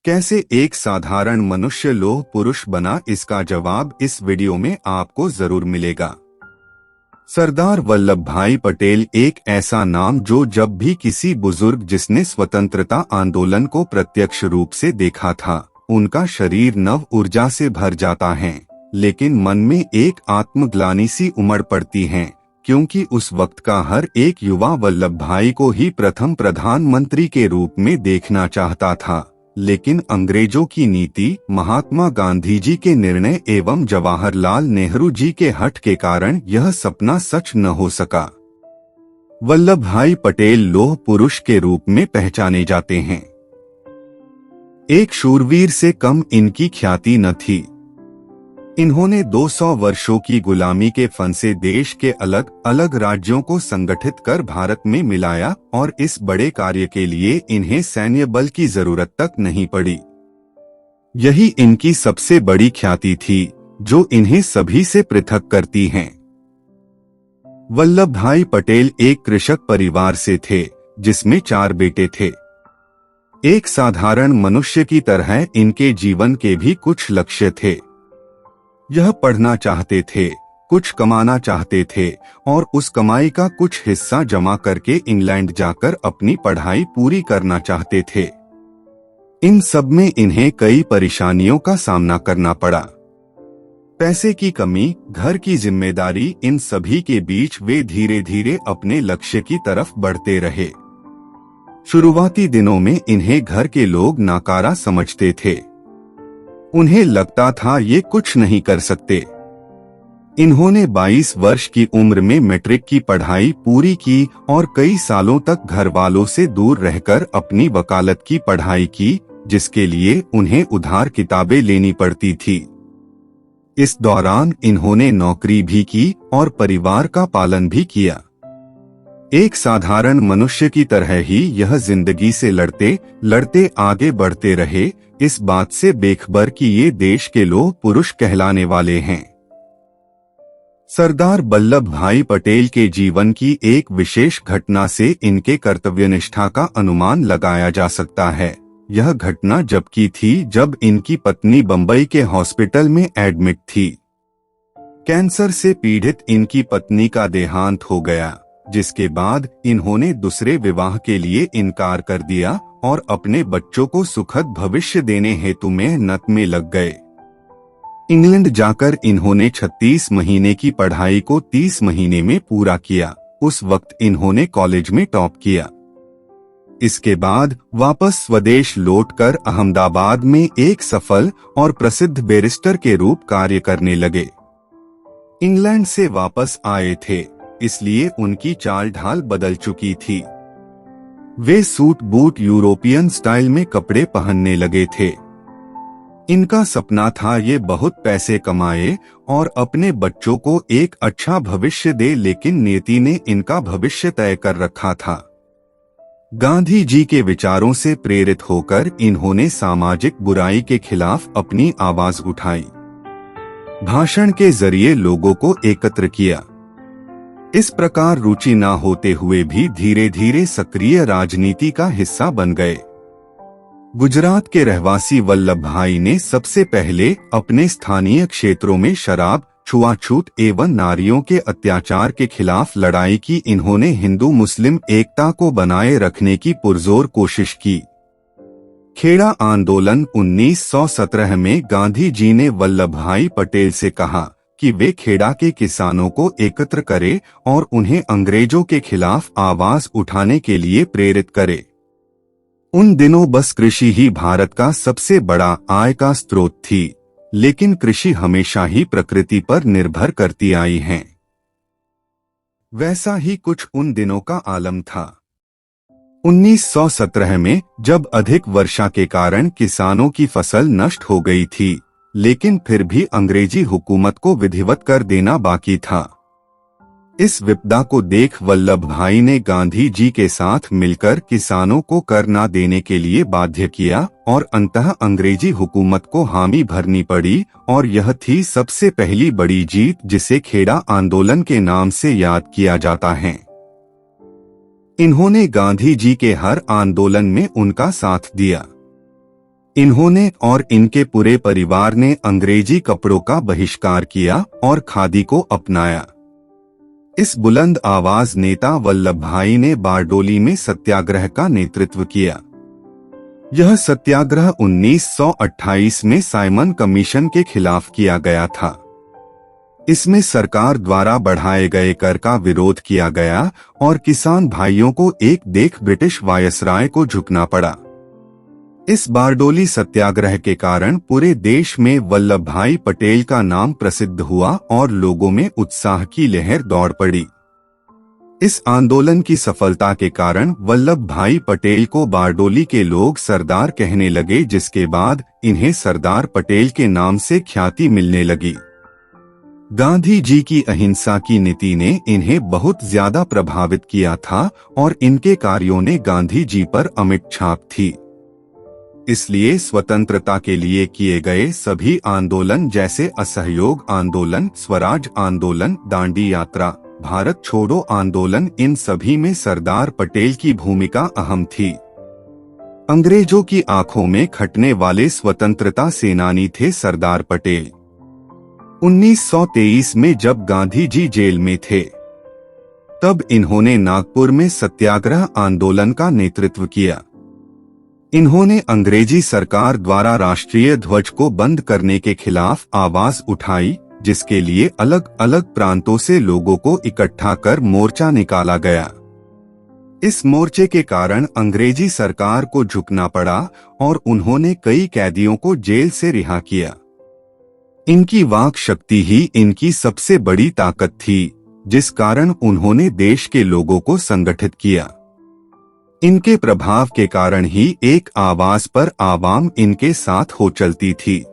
कैसे एक साधारण मनुष्य लोह पुरुष बना, इसका जवाब इस वीडियो में आपको जरूर मिलेगा। सरदार वल्लभ भाई पटेल एक ऐसा नाम जो जब भी किसी बुजुर्ग जिसने स्वतंत्रता आंदोलन को प्रत्यक्ष रूप से देखा था, उनका शरीर नव ऊर्जा से भर जाता है, लेकिन मन में एक आत्मग्लानि सी उमड़ पड़ती है, क्योंकि उस वक्त का हर एक युवा वल्लभ भाई को ही प्रथम प्रधानमंत्री के रूप में देखना चाहता था। लेकिन अंग्रेजों की नीति, महात्मा गांधी जी के निर्णय एवं जवाहरलाल नेहरू जी के हठ के कारण यह सपना सच न हो सका। वल्लभ भाई पटेल लौह पुरुष के रूप में पहचाने जाते हैं। एक शूरवीर से कम इनकी ख्याति न थी। इन्होंने 200 वर्षों की गुलामी के फंसे देश के अलग अलग राज्यों को संगठित कर भारत में मिलाया, और इस बड़े कार्य के लिए इन्हें सैन्य बल की जरूरत तक नहीं पड़ी। यही इनकी सबसे बड़ी ख्याति थी, जो इन्हें सभी से पृथक करती है। वल्लभ भाई पटेल एक कृषक परिवार से थे, जिसमें 4 बेटे थे। एक साधारण मनुष्य की तरह इनके जीवन के भी कुछ लक्ष्य थे। यह पढ़ना चाहते थे, कुछ कमाना चाहते थे, और उस कमाई का कुछ हिस्सा जमा करके इंग्लैंड जाकर अपनी पढ़ाई पूरी करना चाहते थे। इन सब में इन्हें कई परेशानियों का सामना करना पड़ा। पैसे की कमी, घर की जिम्मेदारी, इन सभी के बीच वे धीरे धीरे अपने लक्ष्य की तरफ बढ़ते रहे। शुरुआती दिनों में इन्हें घर के लोग नाकारा समझते थे। उन्हें लगता था ये कुछ नहीं कर सकते। इन्होंने 22 वर्ष की उम्र में मैट्रिक की पढ़ाई पूरी की और कई सालों तक घर वालों से दूर रहकर अपनी वकालत की पढ़ाई की, जिसके लिए उन्हें उधार किताबें लेनी पड़ती थी। इस दौरान इन्होंने नौकरी भी की और परिवार का पालन भी किया। एक साधारण मनुष्य की तरह ही यह जिंदगी से लड़ते लड़ते आगे बढ़ते रहे, इस बात से बेखबर कि ये देश के लौह पुरुष कहलाने वाले हैं। सरदार वल्लभ भाई पटेल के जीवन की एक विशेष घटना से इनके कर्तव्यनिष्ठा का अनुमान लगाया जा सकता है। यह घटना जब की थी जब इनकी पत्नी बंबई के हॉस्पिटल में एडमिट थी। कैंसर से पीड़ित इनकी पत्नी का देहांत हो गया, जिसके बाद इन्होंने दूसरे विवाह के लिए इनकार कर दिया और अपने बच्चों को सुखद भविष्य देने हेतु मेहनत में लग गए। इंग्लैंड जाकर इन्होंने 36 महीने की पढ़ाई को 30 महीने में पूरा किया। उस वक्त इन्होंने कॉलेज में टॉप किया। इसके बाद वापस स्वदेश लौटकर अहमदाबाद में एक सफल और प्रसिद्ध बैरिस्टर के रूप कार्य करने लगे। इंग्लैंड से वापस आए थे, इसलिए उनकी चाल ढाल बदल चुकी थी। वे सूट बूट यूरोपियन स्टाइल में कपड़े पहनने लगे थे। इनका सपना था ये बहुत पैसे कमाए और अपने बच्चों को एक अच्छा भविष्य दे, लेकिन नियति ने इनका भविष्य तय कर रखा था। गांधी जी के विचारों से प्रेरित होकर इन्होंने सामाजिक बुराई के खिलाफ अपनी आवाज उठाई। भाषण के जरिए लोगों को एकत्र किया। इस प्रकार रुचि न होते हुए भी धीरे धीरे सक्रिय राजनीति का हिस्सा बन गए। गुजरात के रहवासी वल्लभ भाई ने सबसे पहले अपने स्थानीय क्षेत्रों में शराब, छुआछूत एवं नारियों के अत्याचार के खिलाफ लड़ाई की। इन्होंने हिंदू मुस्लिम एकता को बनाए रखने की पुरजोर कोशिश की। खेड़ा आंदोलन 1917 में गांधी जी ने वल्लभ भाई पटेल से कहा कि वे खेड़ा के किसानों को एकत्र करें और उन्हें अंग्रेजों के खिलाफ आवाज उठाने के लिए प्रेरित करें। उन दिनों बस कृषि ही भारत का सबसे बड़ा आय का स्रोत थी, लेकिन कृषि हमेशा ही प्रकृति पर निर्भर करती आई है। वैसा ही कुछ उन दिनों का आलम था। 1917 में जब अधिक वर्षा के कारण किसानों की फसल नष्ट हो गई थी, लेकिन फिर भी अंग्रेजी हुकूमत को विधिवत कर देना बाकी था। इस विपदा को देख वल्लभ भाई ने गांधी जी के साथ मिलकर किसानों को कर न देने के लिए बाध्य किया और अंततः अंग्रेजी हुकूमत को हामी भरनी पड़ी, और यह थी सबसे पहली बड़ी जीत जिसे खेड़ा आंदोलन के नाम से याद किया जाता है। इन्होंने गांधी जी के हर आंदोलन में उनका साथ दिया। इन्होंने और इनके पूरे परिवार ने अंग्रेजी कपड़ों का बहिष्कार किया और खादी को अपनाया। इस बुलंद आवाज नेता वल्लभ भाई ने बारडोली में सत्याग्रह का नेतृत्व किया। यह सत्याग्रह 1928 में साइमन कमीशन के खिलाफ किया गया था। इसमें सरकार द्वारा बढ़ाए गए कर का विरोध किया गया और किसान भाइयों को एक देख ब्रिटिश वायसराय को झुकना पड़ा। इस बारडोली सत्याग्रह के कारण पूरे देश में वल्लभ भाई पटेल का नाम प्रसिद्ध हुआ और लोगों में उत्साह की लहर दौड़ पड़ी। इस आंदोलन की सफलता के कारण वल्लभ भाई पटेल को बारडोली के लोग सरदार कहने लगे, जिसके बाद इन्हें सरदार पटेल के नाम से ख्याति मिलने लगी। गांधी जी की अहिंसा की नीति ने इन्हें बहुत ज्यादा प्रभावित किया था और इनके कार्यों ने गांधी जी पर अमिट छाप थी। इसलिए स्वतंत्रता के लिए किए गए सभी आंदोलन जैसे असहयोग आंदोलन, स्वराज आंदोलन, दांडी यात्रा, भारत छोड़ो आंदोलन, इन सभी में सरदार पटेल की भूमिका अहम थी। अंग्रेजों की आंखों में खटने वाले स्वतंत्रता सेनानी थे सरदार पटेल। 1923 में जब गांधी जी जेल में थे, तब इन्होंने नागपुर में सत्याग्रह आंदोलन का नेतृत्व किया। इन्होंने अंग्रेजी सरकार द्वारा राष्ट्रीय ध्वज को बंद करने के खिलाफ आवाज उठाई, जिसके लिए अलग अलग प्रांतों से लोगों को इकट्ठा कर मोर्चा निकाला गया। इस मोर्चे के कारण अंग्रेजी सरकार को झुकना पड़ा और उन्होंने कई कैदियों को जेल से रिहा किया। इनकी वाक शक्ति ही इनकी सबसे बड़ी ताकत थी, जिस कारण उन्होंने देश के लोगों को संगठित किया। इनके प्रभाव के कारण ही एक आवाज पर आवाम इनके साथ हो चलती थी।